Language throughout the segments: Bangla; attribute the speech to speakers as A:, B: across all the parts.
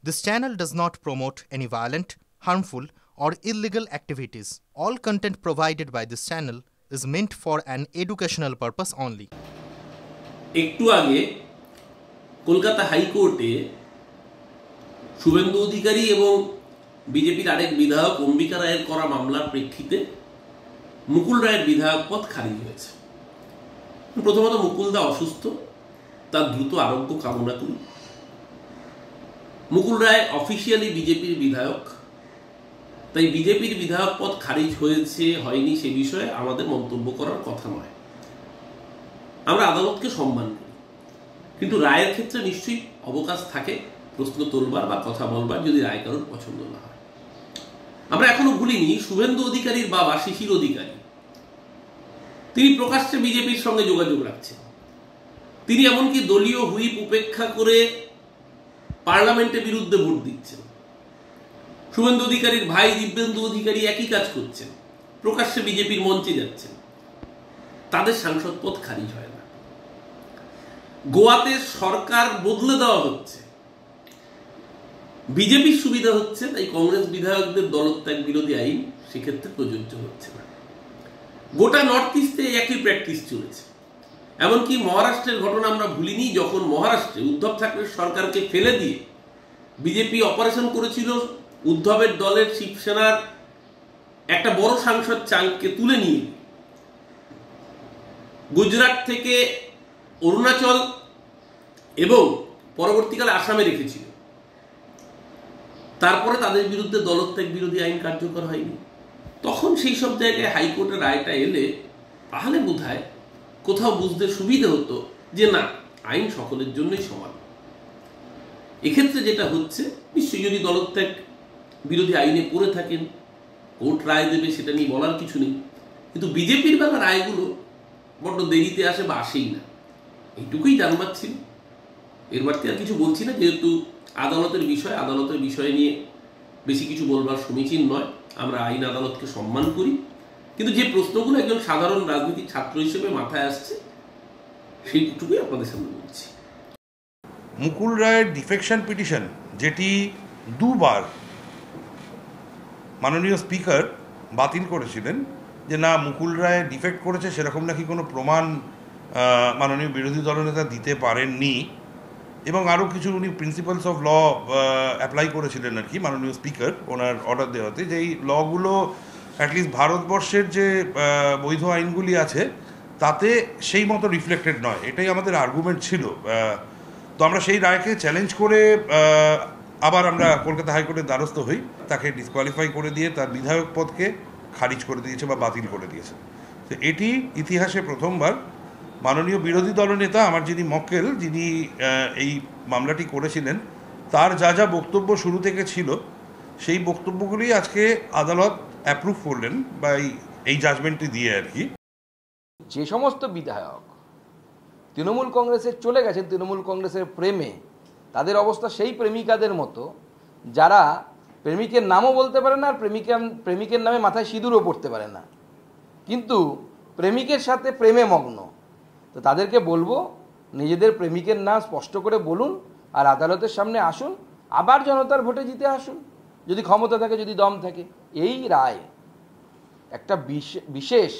A: This channel does not promote any violent, harmful, or illegal activities. All content provided by this channel is meant for an educational purpose only.
B: একটু আগে কলকাতা হাইকোর্টে শুভেন্দু অধিকারী এবং বিজেপির আরেক বিধায়ক অম্বিকা রায়ের করা মামলার প্রেক্ষিতে মুকুল রায়ের বিধায়ক পদ খারিজ হয়েছে। প্রথমত মুকুলদা অসুস্থ, তার দ্রুত আরোগ্য কামনা করি। মুকুল রায় অফিসিয়ালি বিজেপির বিধায়ক, তাই বিজেপির বিধায়ক পদ খারিজ হয়েছে হয়নি সে বিষয়ে আমাদের মন্তব্য করার কথা নয়। আমরা আদালতকে সম্মান করি, কিন্তু রায়ের ক্ষেত্রে নিশ্চয়ই অবকাশ থাকে প্রশ্ন তোলবার বা কথা বলবার যদি রায় কারোর পছন্দ না হয়। আমরা এখনো ভুলিনি শুভেন্দু অধিকারীর বাবা শিশির অধিকারী, তিনি প্রকাশ্যে বিজেপির সঙ্গে যোগাযোগ রাখছেন। তিনি এমনকি দলীয় হুইপ উপেক্ষা করে পার্লামেন্টের বিরুদ্ধে ভোট দিচ্ছেন। শুভেন্দু অধিকারীর ভাই দিব্যেন্দু অধিকারী একই কাজ করছেন, প্রকাশ্যে বিজেপির মঞ্চে যাচ্ছেন। তাদের সাংসদ পদ খারিজ হয় না। গোয়াতে সরকার বদলে দেওয়া হচ্ছে, বিজেপির সুবিধা হচ্ছে, তাই কংগ্রেস বিধায়কদের দলত্যাগ বিরোধী আইন সেক্ষেত্রে প্রযোজ্য হচ্ছে না। গোটা নর্থ ইস্টে একই প্র্যাকটিস চলেছে। এমনকি মহারাষ্ট্রের ঘটনা আমরা ভুলিনি, যখন মহারাষ্ট্রে উদ্ধব ঠাকরের সরকারকে ফেলে দিয়ে বিজেপি অপারেশন করেছিল, উদ্ধবের দলের শিবসেনার একটা বড় সাংসদ চাঙ্ককে তুলে নিয়ে গুজরাট থেকে অরুণাচল এবং পরবর্তীকালে আসামে রেখেছিল। তারপরে তাদের বিরুদ্ধে দলত্যাগ বিরোধী আইন কার্যকর হয়নি। তখন সেই সব জায়গায় হাইকোর্টের রায়টা এলে তাহলে বোধহয় কোথাও বুঝতে সুবিধা হতো যে না, আইন সকলের জন্যই সমান। এক্ষেত্রে যেটা হচ্ছে, নিশ্চয়ই যদি দলত্যাগ বিরোধী আইনে পড়ে থাকেন, কোর্ট রায় দেবে, সেটা নিয়ে বলার কিছু নেই। কিন্তু বিজেপির বেলা রায়গুলো বড্ড দেরিতে আসে বা আসেই না, এইটুকুই জানবার ছিল। এর বাড়তি আর কিছু বলছি না, যেহেতু আদালতের বিষয় নিয়ে বেশি কিছু বলবার সমীচীন নয়। আমরা আইন আদালতকে সম্মান করি, কিন্তু যে প্রশ্নগুলো একজন সাধারণ রাজনীতিক ছাত্র হিসেবে মাথায় আসছে সেইটুকুই আপনাদের সামনে বলছি।
C: মুকুল রায়ের ডিফেকশন পিটিশন, যেটি দুবার মাননীয় স্পিকার বাতিল করেছিলেন, যে না মুকুল রায় ডিফেক্ট করেছে সেরকম নাকি কোনো প্রমাণ মাননীয় বিরোধী দলনেতা দিতে পারেননি, এবং আরও কিছু উনি প্রিন্সিপালস অফ ল অ্যাপ্লাই করেছিলেন আর কি মাননীয় স্পিকার ওনার অর্ডার দেওয়াতে, যে এই লগুলো অ্যাটলিস্ট ভারতবর্ষের যে বৈধ আইনগুলি আছে তাতে সেই মতো রিফ্লেক্টেড নয়। এটাই আমাদের আর্গুমেন্ট ছিল। তো আমরা সেই রায়কে চ্যালেঞ্জ করে আবার আমরা কলকাতা হাইকোর্টের দ্বারস্থ হই, তাকে ডিসকোয়ালিফাই করে দিয়ে তার বিধায়ক পদকে খারিজ করে দিয়েছে বা বাতিল করে দিয়েছে। তো এটি ইতিহাসে প্রথমবার মাননীয় বিরোধী দলনেতা, আমার যিনি মক্কেল, যিনি এই মামলাটি করেছিলেন, তার যা যা বক্তব্য শুরু থেকে ছিল সেই বক্তব্যগুলি আজকে আদালত অ্যাপ্রুভ করলেন বা এই জাজমেন্টটি দিয়ে আর কি।
D: যে সমস্ত বিধায়ক তৃণমূল কংগ্রেসে চলে গেছেন তৃণমূল কংগ্রেসের প্রেমে, তাদের অবস্থা সেই প্রেমিকাদের মতো যারা প্রেমিকের নামও বলতে পারে না আর প্রেমিকের নামে মাথায় সিঁদুরও পড়তে পারে না, কিন্তু প্রেমিকের সাথে প্রেমে মগ্ন। তো তাদেরকে বলবো, নিজেদের প্রেমিকের নাম স্পষ্ট করে বলুন আর আদালতের সামনে আসুন, আবার জনতার ভোটে জিতে আসুন যদি ক্ষমতা থাকে, যদি দম থাকে। এই রায় একটা বিশেষ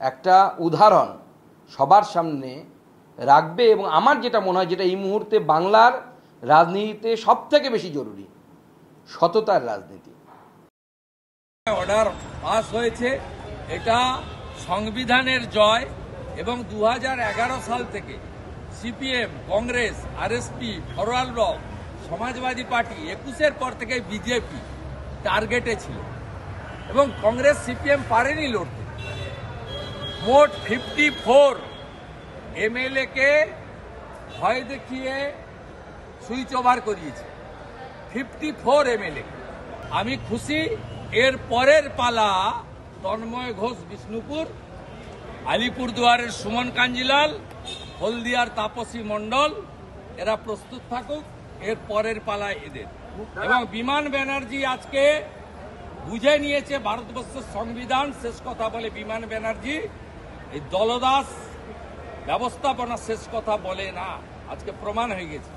D: একটা উদাহরণ সবার সামনে রাখবে, এবং আমার যেটা মনে হয়, যেটা এই মুহূর্তে বাংলার রাজনীতিতে সব থেকে বেশি জরুরি, সততার রাজনীতি।
E: অর্ডার পাস হয়েছে, এটা সংবিধানের জয়, এবং 2011 সাল থেকে সিপিএম, কংগ্রেস, আরএসপি, ফরওয়ার্ড ব্লক, সমাজবাদী পার্টি, 21-এর পর থেকে বিজেপি টার্গেটে ছিল, এবং কংগ্রেস সিপিএম পারেনি লড়তে। মোট 54 এমএলএ-কে ভয় দেখিয়ে সুইচ ওভার করিয়েছে, 54 এমএলএ। আমি খুশি, এর পরের পালা তন্ময় ঘোষ বিষ্ণুপুর, আলিপুরদুয়ারের সুমন কাঞ্জিলাল, হলদিয়ার তাপসী মণ্ডল, এরা প্রস্তুত থাকুক, এর পরের পালায় এদের। এবং বিমান ব্যানার্জি আজকে বুঝে নিয়েছে ভারতবর্ষের সংবিধান শেষ কথা বলে। বিমান ব্যানার্জি এই দলদাস ব্যবস্থাপনা শেষ কথা বলে না, আজকে প্রমাণ হয়ে গেছে।